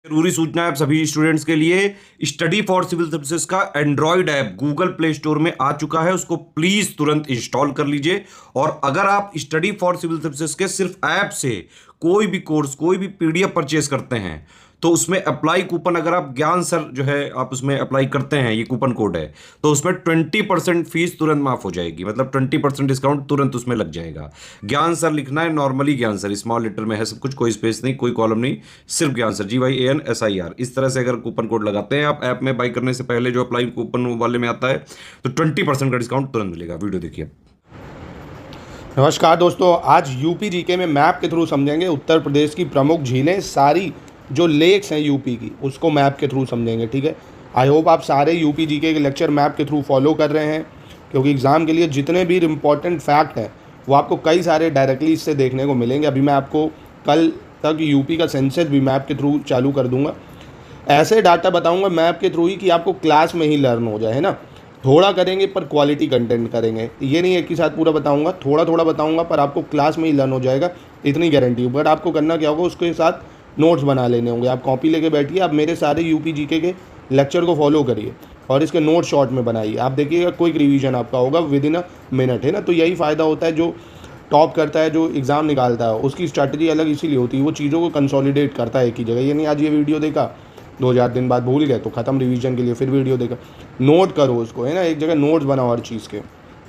जरूरी सूचना है आप सभी स्टूडेंट्स के लिए। स्टडी फॉर सिविल सर्विसेज का Android app Google play store में आ चुका है, उसको प्लीज तुरंत इंस्टॉल कर लीजिए। और अगर आप स्टडी फॉर सिविल सर्विसेज के सिर्फ ऐप से कोई भी कोर्स, कोई भी पीडीएफ परचेज करते हैं तो उसमें अप्लाई कूपन, अगर आप ज्ञान सर जो है आप उसमें अप्लाई करते हैं, ये कूपन कोड है, तो उसमें 20% फीस तुरंत माफ हो जाएगी। मतलब 20% डिस्काउंट तुरंत उसमें लग जाएगा। ज्ञान सर लिखना है, नॉर्मली ज्ञान सर स्मॉल लेटर में है सब कुछ, कोई स्पेस नहीं, कोई कॉलम नहीं, सिर्फ ज्ञान सर GYANSIR। इस तरह से अगर कूपन कोड लगाते हैं आप ऐप में बाई करने से पहले, जो अप्लाई कूपन वाले में आता है, तो 20% का डिस्काउंट तुरंत मिलेगा। वीडियो देखिए। नमस्कार दोस्तों, आज यूपी जीके में मैप के थ्रू समझेंगे उत्तर प्रदेश की प्रमुख झीलें, सारी जो लेक्स हैं यूपी की, उसको मैप के थ्रू समझेंगे। ठीक है, आई होप आप सारे यूपी जीके के लेक्चर मैप के थ्रू फॉलो कर रहे हैं, क्योंकि एग्ज़ाम के लिए जितने भी इम्पॉर्टेंट फैक्ट हैं वो आपको कई सारे डायरेक्टली इससे देखने को मिलेंगे। अभी मैं आपको कल तक यूपी का सेंसस भी मैप के थ्रू चालू कर दूंगा। ऐसे डाटा बताऊंगा मैप के थ्रू ही कि आपको क्लास में ही लर्न हो जाए, है ना। थोड़ा करेंगे पर क्वालिटी कंटेंट करेंगे, ये नहीं एक ही साथ पूरा बताऊंगा, थोड़ा थोड़ा बताऊंगा पर आपको क्लास में ही लर्न हो जाएगा, इतनी गारंटी। बट आपको करना क्या होगा, उसके साथ नोट्स बना लेने होंगे। आप कॉपी लेके बैठिए, आप मेरे सारे यूपी जीके के लेक्चर को फॉलो करिए और इसके नोट शॉर्ट में बनाइए। आप देखिएगा क्विक रिवीजन आपका होगा विद इन अ मिनट, है ना। तो यही फ़ायदा होता है, जो टॉप करता है, जो एग्ज़ाम निकालता है, उसकी स्ट्रैटेजी अलग इसीलिए होती है, वो चीज़ों को कंसोलिडेट करता है एक ही जगह। ये नहीं आज ये वीडियो देखा 2000 दिन बाद भूल गए तो ख़त्म, रिवीजन के लिए फिर वीडियो देखा। नोट करो उसको, है ना, एक जगह नोट्स बनाओ हर चीज़ के।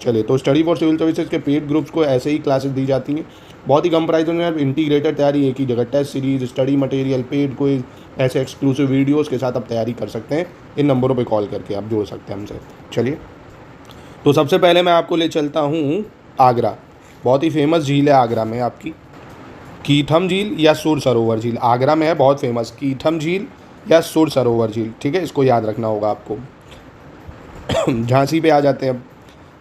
चलिए, तो स्टडी फॉर सिविल सर्विसेज के पेड ग्रुप्स को ऐसे ही क्लासेस दी जाती हैं, बहुत ही कम प्राइस में। आप इंटीग्रेटेड तैयारी एक ही जगह, test series, study material, paid quiz, ऐसे एक्सक्लूसिव वीडियोस के साथ आप तैयारी कर सकते हैं। इन नंबरों पे कॉल करके आप जोड़ सकते हैं हमसे। चलिए, तो सबसे पहले मैं आपको ले चलता हूँ आगरा। बहुत ही फेमस झील है आगरा में आपकी, कीथम झील या सुर सरोवर झील। आगरा में है बहुत फेमस, कीथम झील या सुर सरोवर झील। ठीक है, इसको याद रखना होगा आपको। झांसी पे आ जाते हैं।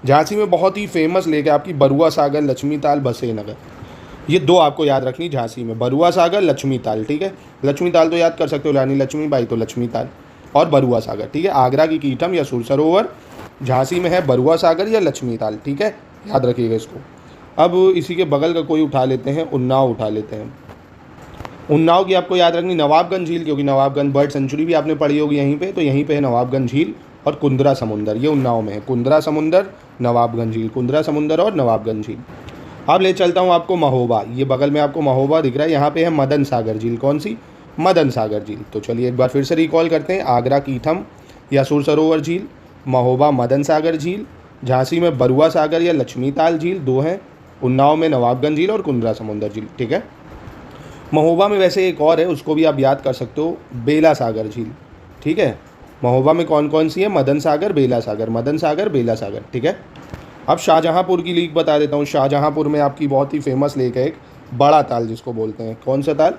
झांसी में बहुत ही फेमस लेक है आपकी बरुआ सागर, लक्ष्मी ताल, बसे नगर। ये दो आपको याद रखनी झांसी में, बरुआ सागर, लक्ष्मी ताल। ठीक है, लक्ष्मी ताल तो याद कर सकते हो, रानी लक्ष्मीबाई, तो लक्ष्मी ताल और बरुआ सागर। ठीक है, आगरा की कीथम या सुर सरोवर, झांसी में है बरुआ सागर या लक्ष्मी ताल। ठीक है, याद रखिएगा इसको। अब इसी के बगल का कोई उठा लेते हैं, उन्नाव उठा लेते हैं। उन्नाव की आपको याद रखनी नवाबगंज झील, क्योंकि नवाबगंज बर्ड सेंचुरी भी आपने पढ़ी होगी यहीं पे, तो यहीं पे है नवाबगंज झील और कुंदरा समुंदर। ये उन्नाव में है, कुंदरा समुंदर, नवाबगंज झील, कुंदरा समुंदर और नवाबगंज झील। अब ले चलता हूँ आपको महोबा। ये बगल में आपको महोबा दिख रहा है, यहाँ पे है मदन सागर झील। कौन सी? मदन सागर झील। तो चलिए एक बार फिर से रिकॉल करते हैं। आगरा कीथम या सुर सरोवर झील, महोबा मदन सागर झील, झांसी में बरुआ सागर या लक्ष्मी ताल झील, दो हैं, उन्नाव में नवाबगंज झील और कुंदरा समुंदर झील। ठीक है, महोबा में वैसे एक और है, उसको भी आप याद कर सकते हो, बेला सागर झील। ठीक है, महोबा में कौन कौन सी है? मदन सागर, बेला सागर, मदन सागर, बेला सागर। ठीक है, अब शाहजहाँपुर की लेक बता देता हूँ। शाहजहाँपुर में आपकी बहुत ही फेमस लेक है एक, बड़ा ताल जिसको बोलते हैं। कौन सा ताल?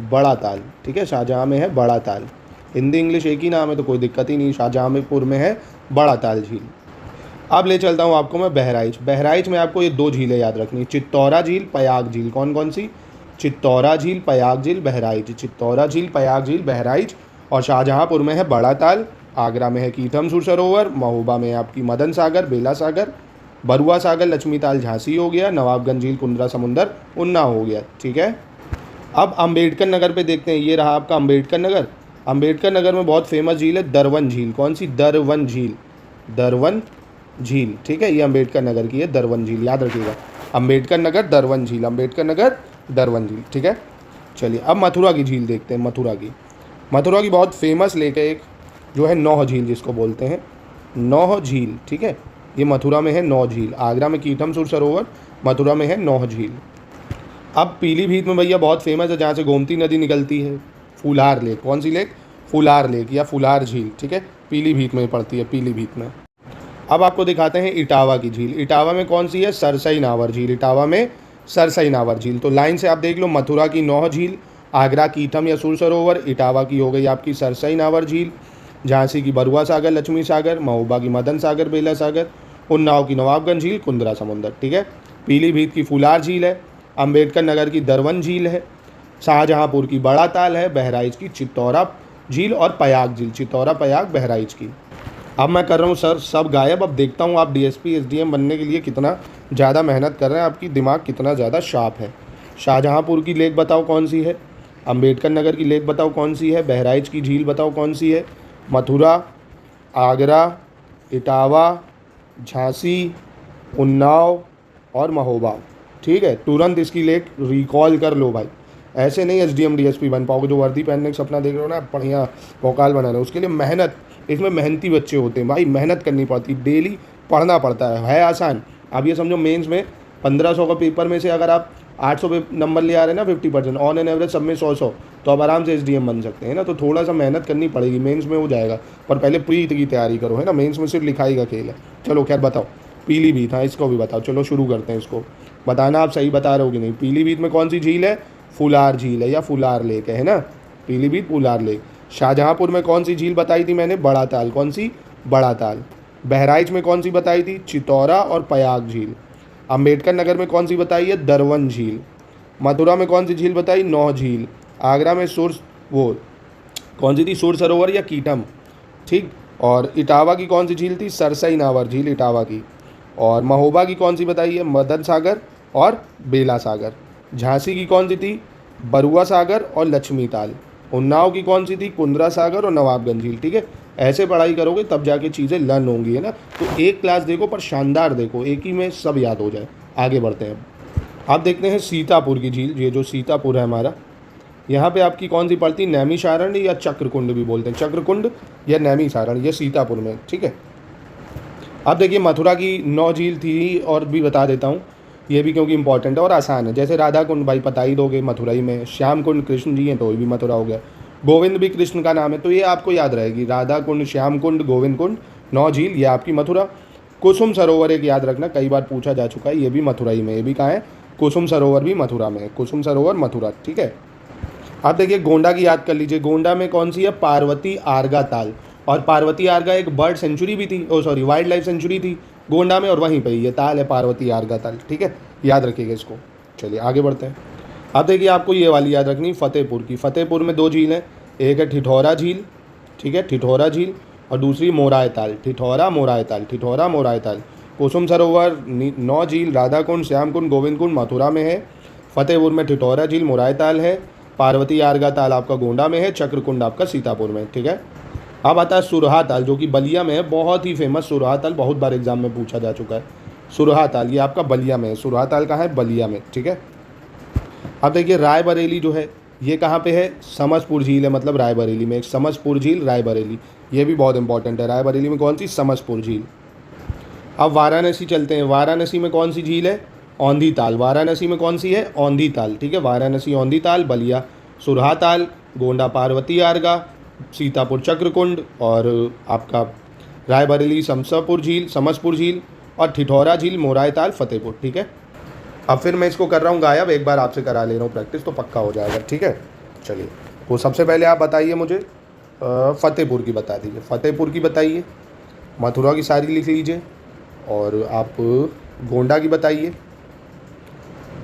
बड़ा ताल। ठीक है, शाहजहाँ में है बड़ा ताल। हिंदी इंग्लिश एक ही नाम है तो कोई दिक्कत ही नहीं। शाहजहाँपुर में है बड़ा ताल झील। अब ले चलता हूँ आपको मैं बहराइच। बहराइच में आपको ये दो झीलें याद रखनी, चित्तौरा झील, पयाग झील। कौन कौन सी? चित्तौरा झील, पयाग झील, बहराइच। चित्तौरा झील, पयाग झील, बहराइच। और शाहजहाँपुर में है बड़ा ताल, आगरा में है कीथम सुर सरोवर, महोबा में आपकी मदन सागर, बेला सागर, बरुआ सागर, लक्ष्मी ताल, झांसी हो गया, नवाबगंज झील, कुंदरा समुंदर, उन्नाव हो गया। ठीक है, अब अम्बेडकर नगर पे देखते हैं। ये रहा आपका अम्बेडकर नगर। अम्बेडकर नगर में बहुत फेमस झील है दरवन झील। कौन सी? दरवन झील, दरवन झील। ठीक है, ये अम्बेडकर नगर की है, दरवन झील, याद रखिएगा। अम्बेडकर नगर, दरवन झील, अम्बेडकर नगर, दरवन झील। ठीक है, चलिए अब मथुरा की झील देखते हैं। मथुरा की बहुत फेमस लेक है एक, जो है नौह झील जिसको बोलते हैं, नौह झील। ठीक है, ये मथुरा में है नौह झील। आगरा में कीथम सुर सरोवर, मथुरा में है नौह झील। अब पीलीभीत में भैया बहुत फेमस है, जहाँ से गोमती नदी निकलती है, फुलार लेक। कौन सी लेक? फुलार लेक या फुलार झील। ठीक है, पीलीभीत में पड़ती है, पीलीभीत में। अब आपको दिखाते हैं इटावा की झील। इटावा में कौन सी है? सरसई नावर झील। इटावा में सरसई नावर झील। तो लाइन से आप देख लो, मथुरा की नौह झील, आगरा कीथम या सुर सरोवर, इटावा की हो गई आपकी सरसई नावर झील, झांसी की बरुआ सागर, लक्ष्मी सागर, महोबा की मदन सागर, बेला सागर, उन्नाव की नवाबगंज झील, कुंदरा समुंदर। ठीक है, पीलीभीत की फुलार झील है, अम्बेडकर नगर की दरवन झील है, शाहजहाँपुर की बड़ा ताल है, बहराइच की चित्तौरा झील और पयाग झील, चित्तौरा, पयाग, बहराइच की। अब मैं कर रहा हूँ सर सब गायब। अब देखता हूँ आप डीएसपी एसडीएम बनने के लिए कितना ज़्यादा मेहनत कर रहे हैं, आपकी दिमाग कितना ज़्यादा शार्प है। शाहजहाँपुर की लेक बताओ कौन सी है? अंबेडकर नगर की लेक बताओ कौन सी है, बहराइच की झील बताओ कौन सी है, मथुरा, आगरा, इटावा, झांसी, उन्नाव और महोबा। ठीक है, तुरंत इसकी लेक रिकॉल कर लो भाई। ऐसे नहीं एसडीएम डीएसपी बन पाओगे, जो वर्दी पहनने का सपना देख रहे हो ना, बढ़िया भोकाल बना रहे हो, उसके लिए मेहनत, इसमें मेहनती बच्चे होते हैं भाई, मेहनत करनी पड़ती, डेली पढ़ना पड़ता है आसान। अब ये समझो मेंस में 1500 का पेपर में से अगर आप 800 पे नंबर ले आ रहे हैं ना, 50% ऑन एन एवरेज सब में 100 तो आप आराम से एसडीएम बन सकते हैं ना। तो थोड़ा सा मेहनत करनी पड़ेगी, मेंस में हो जाएगा, पर पहले प्री की तैयारी करो, है ना। मेंस में सिर्फ लिखाई का खेल है। चलो खैर बताओ, पीलीभीत, हाँ इसको भी बताओ। चलो शुरू करते हैं, इसको बताना आप सही बता रहे हो कि नहीं। पीलीभीत में कौन सी झील है, फुलार झील है या फुलार लेक है ना, पीलीभीत फुलार लेक। शाहजहाँपुर में कौन सी झील बताई थी मैंने, बड़ा ताल, कौन सी, बड़ा ताल। बहराइच में कौन सी बताई थी, चितौरा और पयाग झील। अंबेडकर नगर में कौन सी बताई है, दरवन झील। मथुरा में कौन सी झील बताई, नौ झील। आगरा में वो कौन सी थी, सुर सरोवर या कीटम, ठीक। और इटावा की कौन सी झील थी, सरसई नावर झील इटावा की। और महोबा की कौन सी बताई है, मदन सागर और बेला सागर। झांसी की कौन सी थी, बरुआ सागर और लक्ष्मी ताल। उन्नाव की कौन सी थी, कुंद्रा सागर और नवाबगंज झील। ठीक है, ऐसे पढ़ाई करोगे तब जाके चीज़ें लर्न होंगी, है ना। तो एक क्लास देखो पर शानदार देखो, एक ही में सब याद हो जाए। आगे बढ़ते हैं, आप देखते हैं सीतापुर की झील। ये जो सीतापुर है हमारा, यहाँ पे आपकी कौन सी पड़ती है, नैमिषारण या चक्रकुंड भी बोलते हैं, चक्रकुंड या नैमिषारण, ये सीतापुर में। ठीक है, अब देखिए मथुरा की 9 झील थी, और भी बता देता हूँ ये भी क्योंकि इंपॉर्टेंट है और आसान है। जैसे राधा कुंड भाई पता ही दोगे, मथुरा ही में। श्याम कुंड कृष्ण जी हैं तो ये भी मथुरा हो गया। गोविंद भी कृष्ण का नाम है, तो ये आपको याद रहेगी, राधा कुंड, श्याम कुंड, गोविंद कुंड, 9 झील, ये आपकी मथुरा। कुसुम सरोवर एक याद रखना, कई बार पूछा जा चुका है, ये भी मथुरा ही में। ये भी कहाँ है, कुसुम सरोवर भी मथुरा में है, कुसुम सरोवर मथुरा। ठीक है, आप देखिए गोंडा की याद कर लीजिए। गोंडा में कौन सी है, पार्वती आर्गा ताल। और पार्वती आर्गा एक बर्ड सेंचुरी भी थी, ओ सॉरी वाइल्ड लाइफ सेंचुरी थी गोंडा में, और वहीं पे ये ताल है पार्वती आर्गा ताल। ठीक है, याद रखिएगा इसको। चलिए आगे बढ़ते हैं। अब देखिए आपको ये वाली याद रखनी, फतेहपुर की। फतेहपुर में 2 झील हैं, एक है ठिठौरा झील, ठीक है, ठिठौरा झील, और दूसरी मोराय ताल। ठिठौरा मोराय ताल, ठिठौरा मोराय ताल। कुसुम सरोवर 9 झील, राधा कुंड, श्याम कुंड, गोविंद कुंड मथुरा में है। फतेहपुर में ठिठौरा झील, मोराय ताल है। पार्वती आर्गा ताल आपका गोंडा में है। चक्रकुंड आपका सीतापुर में। ठीक है, अब आता है सुरहा ताल, जो कि बलिया में है, बहुत ही फेमस सुरहा ताल, बहुत बार एग्जाम में पूछा जा चुका है। सुरहा ताल ये आपका बलिया में है। सुरहा ताल कहाँ है, बलिया में। ठीक है, अब देखिए रायबरेली जो है ये कहाँ पे है, समसपुर झील है, मतलब रायबरेली में एक समसपुर झील, रायबरेली, ये भी बहुत इंपॉर्टेंट है। रायबरेली में कौन सी, समसपुर झील। अब वाराणसी चलते हैं। वाराणसी में कौन सी झील है, औंधी ताल। वाराणसी में कौन सी है, औंधी ताल। ठीक है, वाराणसी औंधी ताल, बलिया सुरहा ताल, गोंडा पार्वती आर्गा, सीतापुर चक्रकुंड, और आपका रायबरेली समसपुर झील, समसपुर झील, और ठिठौरा झील, मोराय ताल, फतेहपुर। ठीक है, अब फिर मैं इसको कर रहा हूँ गायब, एक बार आपसे करा ले रहा हूँ प्रैक्टिस, तो पक्का हो जाएगा। ठीक है, चलिए वो सबसे पहले आप बताइए मुझे, फतेहपुर की बता दीजिए, फतेहपुर की बताइए। मथुरा की सारी लिख लीजिए, और आप गोंडा की बताइए,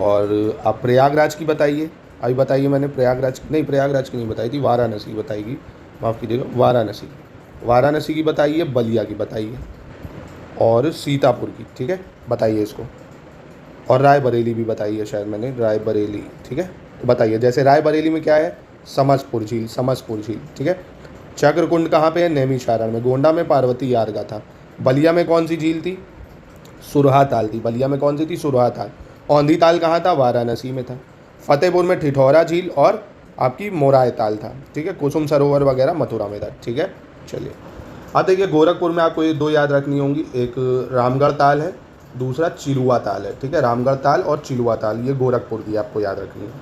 और आप प्रयागराज की बताइए। अभी बताइए मैंने प्रयागराज नहीं, प्रयागराज की नहीं बताई थी, वाराणसी की बताएगी, माफ़ कीजिएगा, वाराणसी, वाराणसी की बताइए, बलिया की बताइए, और सीतापुर की। ठीक है, बताइए इसको, और रायबरेली भी बताइए, शायद मैंने रायबरेली। ठीक है, तो बताइए, जैसे रायबरेली में क्या है, समसपुर झील, समसपुर झील। ठीक है, चक्रकुंड कहाँ पे है, नैमिषारण में। गोंडा में पार्वती आर्गा था। बलिया में कौन सी झील थी, सुरहा ताल थी। बलिया में कौन सी थी, सुरहा ताल। औंधी ताल कहाँ था, वाराणसी में था। फतेहपुर में ठिठौरा झील और आपकी मोराय ताल था। ठीक है, कुसुम सरोवर वगैरह मथुरा में था। ठीक है, चलिए अब देखिए गोरखपुर में आपको ये 2 याद रखनी होंगी, एक रामगढ़ ताल है, दूसरा चिलुआ ताल है। ठीक है, रामगढ़ ताल और चिलुआ ताल, ये गोरखपुर की आपको याद रखनी है।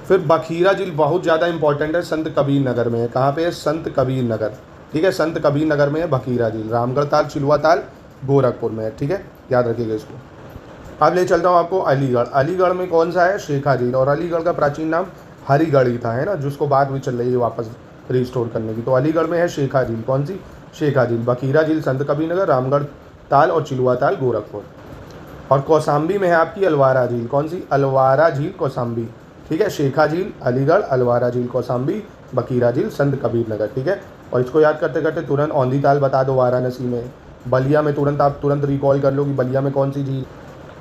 फिर बखीरा झील बहुत ज़्यादा इंपॉर्टेंट है, संत कबीर नगर में है। कहाँ पे है, संत कबीर नगर। ठीक है, संत कबीर नगर में है बखीरा झील। रामगढ़ ताल, चिलुआ ताल गोरखपुर में है। ठीक है, याद रखिएगा इसको। अब ले चलता हूँ आपको अलीगढ़। अलीगढ़ में कौन सा है, शेखा झील, और अलीगढ़ का प्राचीन नाम हरिगढ़ ही था, है ना, जिसको बात भी चल रही है वापस रिस्टोर करने की। तो अलीगढ़ में है शेखा झील, कौन सी, शेखा झील। बखीरा झील संत कबीर नगर, रामगढ़ ताल और चिलुआ ताल गोरखपुर। और कौसाम्बी में है आपकी अलवारा झील, कौन सी, अलवारा झील कौसाम्बी। ठीक है, शेखा झील अलीगढ़, अलवारा झील कौसाम्बी, बखीरा झील संत कबीर नगर। ठीक है, और इसको याद करते करते तुरंत औंधी ताल बता दो वाराणसी में। बलिया में तुरंत आप तुरंत रिकॉल कर लो कि बलिया में कौन सी झील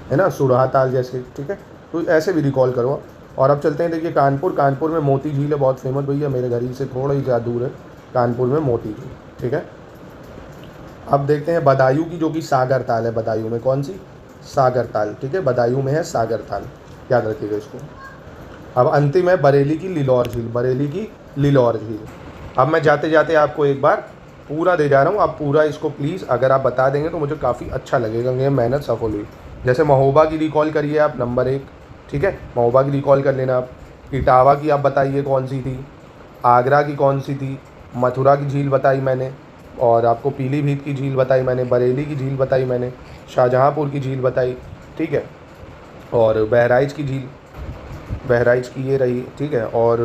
है ना, सुरहा ताल जैसे। ठीक है, तो ऐसे भी रिकॉल करो। और अब चलते हैं देखिए कानपुर में मोती झील है, बहुत फेमस भैया, मेरे घर ही से थोड़ा ही ज़्यादा दूर है कानपुर में मोती झील, ठीक है। अब देखते हैं बदायूं की, जो कि सागर ताल है। बदायूं में कौन सी? सागर ताल, ठीक है, बदायूं में है सागर ताल, याद रखिएगा इसको। अब अंतिम है बरेली की लिलौर झील, बरेली की लिलौर झील। अब मैं जाते जाते आपको एक बार पूरा दे जा रहा हूँ, आप पूरा इसको प्लीज़ अगर आप बता देंगे तो मुझे काफ़ी अच्छा लगेगा, ये मेहनत सफल हुई। जैसे महोबा की रिकॉल करिए आप, नंबर 1, ठीक है, महोबा की रिकॉल कर लेना आप। इटावा की आप बताइए कौन सी थी, आगरा की कौन सी थी, मथुरा की झील बताई मैंने, और आपको पीलीभीत की झील बताई मैंने, बरेली की झील बताई मैंने, शाहजहाँपुर की झील बताई, ठीक है, और बहराइच की झील, बहराइच की ये रही, ठीक है, और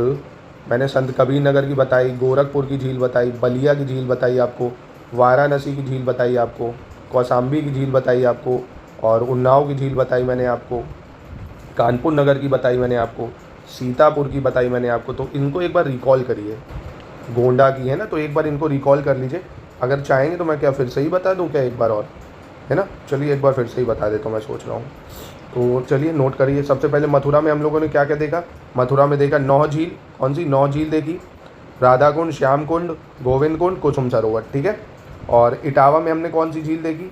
मैंने संत कबीर नगर की बताई, गोरखपुर की झील बताई, बलिया की झील बताई आपको, वाराणसी की झील बताई आपको, कौसाम्बी की झील बताई आपको, और उन्नाव की झील बताई मैंने आपको, कानपुर नगर की बताई मैंने आपको, सीतापुर की बताई मैंने आपको। तो इनको एक बार रिकॉल करिए, गोंडा की है ना, तो एक बार इनको रिकॉल कर लीजिए। अगर चाहेंगे तो मैं क्या फिर से ही बता दूं क्या एक बार और, है ना, चलिए एक बार फिर से ही बता देता हूँ, मैं सोच रहा हूँ। तो चलिए नोट करिए। सबसे पहले मथुरा में हम लोगों ने क्या क्या देखा? मथुरा में देखा 9 झील, कौन सी 9 झील देखी? राधा कुंड, श्याम कुंड, गोविंद कुंड, कुसुम सरोवर, ठीक है। और इटावा में हमने कौन सी झील देखी?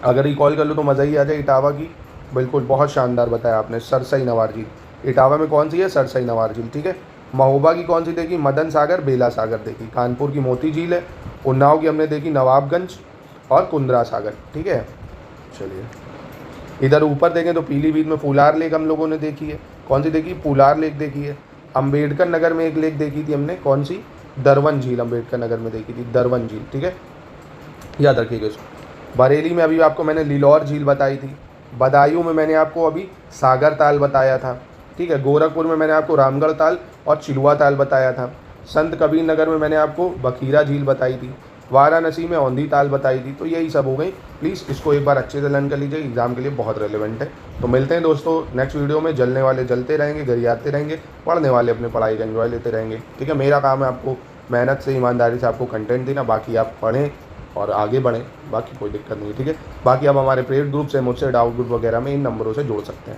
अगर रिकॉल कर लो तो मज़ा ही आ जाए। इटावा की बिल्कुल बहुत शानदार बताया आपने, सरसई नवार झील। इटावा में कौन सी है? सरसई नवार झील, ठीक है। महोबा की कौन सी देखी? मदन सागर, बेला सागर देखी। कानपुर की मोती झील है। उन्नाव की हमने देखी नवाबगंज और कुंद्रा सागर, ठीक है। चलिए इधर ऊपर देखें तो पीलीभीत में फूलार लेक हम लोगों ने देखी है। कौन सी देखी? फूलार लेक देखी है। अम्बेडकर नगर में एक लेक देखी थी हमने, कौन सी? दरवन झील, अम्बेडकर नगर में देखी थी दरवन झील, ठीक है, याद रखिएगा इसको। बरेली में अभी आपको मैंने लिलौर झील बताई थी। बदायूं में मैंने आपको अभी सागर ताल बताया था, ठीक है। गोरखपुर में मैंने आपको रामगढ़ ताल और चिलुआ ताल बताया था। संत कबीर नगर में मैंने आपको बखीरा झील बताई थी। वाराणसी में औंधी ताल बताई थी। तो यही सब हो गई। प्लीज़ इसको एक बार अच्छे से लर्न कर लीजिए, एग्जाम के लिए बहुत रेलेवेंट है। तो मिलते हैं दोस्तों नेक्स्ट वीडियो में। जलने वाले जलते रहेंगे, गरियाते रहेंगे, पढ़ने वाले अपने पढ़ाई का एंजॉय लेते रहेंगे, ठीक है। मेरा काम है आपको मेहनत से, ईमानदारी से आपको कंटेंट देना, बाकी आप पढ़ें और आगे बढ़ें, बाकी कोई दिक्कत नहीं, ठीक है। बाकी आप हमारे प्रेड ग्रुप से, मुझसे डाउट ग्रुप वगैरह में इन नंबरों से जुड़ सकते हैं।